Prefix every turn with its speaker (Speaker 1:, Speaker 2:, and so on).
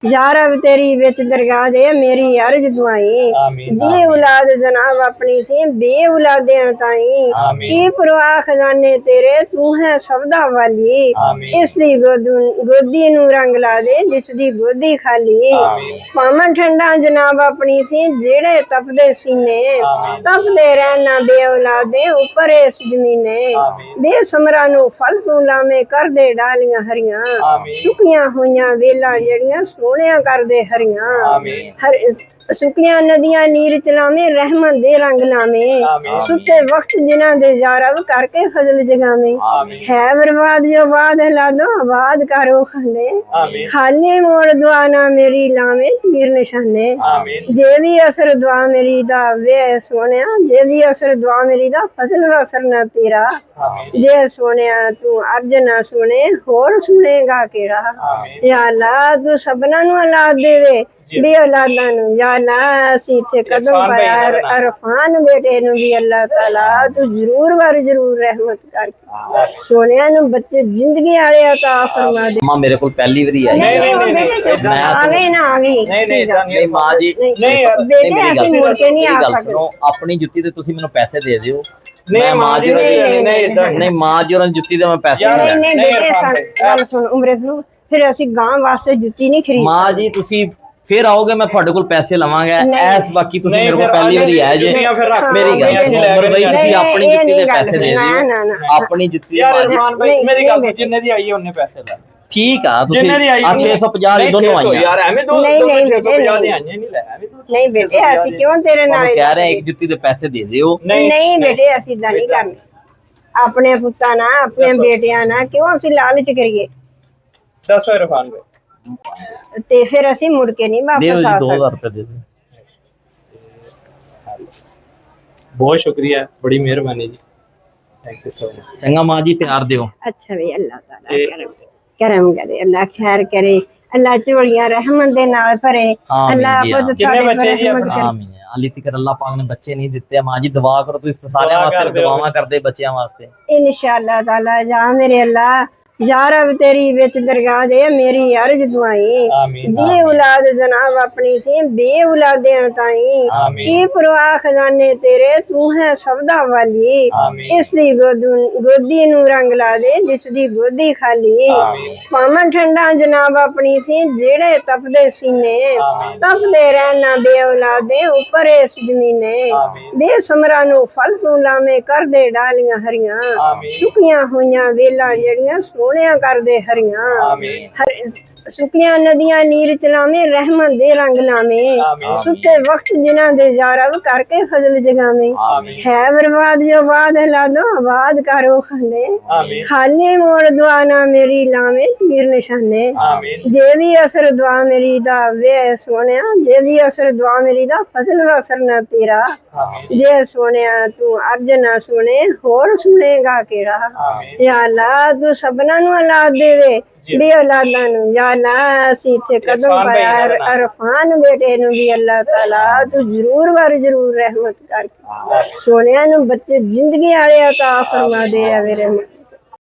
Speaker 1: यार अब तेरी बिच दरगाह दे मेरी अर्ज दुआई दी औलाद जनाब अपनी थी बे औलादे ताई की परवाह खजाने तेरे तू है सबदा वाली इसदी गोदी नू रंग ला दे जिसदी गोदी खाली पावन ठंडा जनाब अपनी थी जेड़े तपदे सीने तपदे रहना बे औलादे ऊपर इस जमीने बेसमरा नू फल तू लामे कर दे डालियां हरियां सुकियां होइयां वेलां जड़ियां सोहणियां कर दे हरियां हर सुकियां नदियां नीर चलावे रहमत दे रंग लावे सुते वक्त जिन्हां दे यारब करके फजल जगावे है बर्बाद जो बाद ला दो आबाद करो खंडे खाली मोड़ दुआ ना मेरी लावे तीर निशाने जे भी असर दुआ मेरी दा वे सोनिया जे भी असर दुआ मेरी दा फजल दा असर ना तेरा जे सोनिया तू अर्ज ना सुने होर सुनेगा केड़ा या अल्लाह तू सबना नू औलाद देवे बे औलादा नू या अल्लाह असी इत्थे कदम पाया अरफान बेटे नू भी अल्लाह ताला तू जरूर रहमत कर सोनिया नू बच्चे जिंदगी वाले अता फरमा दे।
Speaker 2: मां मेरे को पहली बारी आई
Speaker 1: आ गई ना आ गई
Speaker 2: नहीं मां जी
Speaker 1: बेटे ऐसे मुड़ के नहीं आ सकते
Speaker 2: अपनी जुत्ती ते तुसी मेनू पैसे दे दियो मैं मां जी नहीं मां जी और जुत्ती दे मैं पैसे
Speaker 1: नहीं बेटे गल सुन उमरे फिर ਅਸੀਂ ਗਾਂ ਵਾਸਤੇ ਜੁੱਤੀ ਨਹੀਂ ਖਰੀਦ
Speaker 2: ਮਾਂ ਜੀ ਤੁਸੀਂ फिर आओगे मैं ਤੁਹਾਡੇ ਕੋਲ ਪੈਸੇ ਲਵਾਂਗਾ ਐਸ ਬਾਕੀ ਤੁਸੀਂ ਮੇਰੇ ਕੋਲ ਪਹਿਲੀ ਵਾਰੀ ਆਏ ਜੇ ਮੇਰੀ ਗੱਲ ਸੁਣੋ ਉਮਰ ਭਾਈ ਤੁਸੀਂ ਆਪਣੀ ਜੁੱਤੀ ਦੇ ਪੈਸੇ ਦੇ ਦਿਓ ਆਪਣੀ ਜੁੱਤੀ ਦੇ
Speaker 3: ਇਰਫਾਨ ਭਾਈ ਮੇਰੀ ਗੱਲ ਸੁਣ ਜਿੰਨੇ ਦੀ ਆਈ ਉਹਨੇ ਪੈਸੇ ਲੈ
Speaker 2: ठीक है ਤੁਸੀਂ ਆ 650 ਦੀ ਦੋਨੋਂ ਆਈਆਂ
Speaker 3: ਯਾਰ ਐਵੇਂ ਦੋ 650 ਦੇ ਆਈਆਂ ਨਹੀਂ ਲੈ ਐਵੇਂ
Speaker 1: ਨਹੀਂ ਬੇਟੇ ਅਸੀਂ ਕਿਉਂ ਤੇਰੇ ਨਾਲ
Speaker 2: ਕਹਿ ਰਹੇ ਇੱਕ ਜੁੱਤੀ ਦੇ ਪੈਸੇ ਦੇ ਦਿਓ
Speaker 1: ਨਹੀਂ ਬੇਟੇ ਅਸੀਂ ਇਦਾਂ ਨਹੀਂ ਕਰਨੇ ਆਪਣੇ ਪੁੱਤਾਂ ਨਾਲ ਆਪਣੇ ਬੇਟਿਆਂ ਨਾਲ ਕਿਉਂ ਅਸੀਂ ਲਾਲਚ ਕਰੀਏ
Speaker 3: ਦੱਸੋ ਇਰਫਾਨ ਭਾਈ
Speaker 1: ਤੇ ਫਿਰ ਅਸੀਂ ਮੁੜ ਕੇ ਨਹੀਂ ਵਾਪਸ ਆ ਸਕਦੇ
Speaker 2: 2000 ਰੁਪਏ ਦੇ ਦਿਓ
Speaker 3: ਬਹੁਤ ਸ਼ੁਕਰੀਆ ਬੜੀ ਮਿਹਰਬਾਨੀ ਜੀ ਥੈਂਕ ਯੂ ਸੋ ਮਚ
Speaker 2: ਚੰਗਾ ਮਾਂ ਜੀ ਪਿਆਰ ਦਿਓ
Speaker 1: अच्छा भी अल्लाह ताला करम करे अल्लाह खैर करे अल्लाह झोलियां रहमत दे नाल भरे अल्लाह खुद
Speaker 3: कितने बच्चे जी अपने
Speaker 2: आमीन अली तक अल्लाह पाक ने बच्चे नहीं दिते मां जी दुआ करो तुम सारे वास्ते दुआवां करदे बच्चों वास्ते
Speaker 1: इंशाअल्लाह ताला जा मेरे अल्लाह यार अब तेरी बिच दरगाह दे मेरी अर्ज दुआई दी औलाद जनाब अपनी थी बे औलादे ताई की परवाह खजाने तेरे तू है सबदा वाली इसदी गोदी नू रंग ला दे जिसदी गोदी खाली पावन ठंडा जनाब अपनी थी जेड़े तपदे सीने तपदे रहना बे औलादे ऊपर इस जमीने बेसमरा नू फल तू लावे कर दे डालियां हरियां सुकियां होइयां वेलां जड़ियां सोहणियां कर दे हरियां सुकियां नदियां नीर चलावे रहमत दे रंग लावे सुते वक्त जिन्हां दे यारब करके फजल जगावे है बर्बाद जो बाद ला दो आबाद करो खंडे खाली मोड़ दुआ ना मेरी लावे तीर निशाने जे भी असर दुआ मेरी दा वे सोनिया जे भी असर दुआ मेरी दा फजल दा असर ना तेरा जे सोनिया तू अर्ज ना सुने होर सुनेगा केड़ा या अल्लाह तू सबना नू औलाद देवे बे औलादा नू या अल्लाह ਅਸੀਂ ਇੱਥੇ ਕਦਮ ਪਾਇਆ ਅਰਫਾਨ ਬੇਟੇ ਨੂੰ ਵੀ ਅੱਲਾਹ ਤਾਲਾ ਤੂੰ ਜਰੂਰ ਰਹਿਮਤ ਕਰ ਸੋਹਣਿਆਂ ਨੂੰ ਬੱਚੇ ਜ਼ਿੰਦਗੀ ਵਾਲੇ ਅਤਾ ਫਰਮਾ ਦੇ ਆ ਮੇਰੇ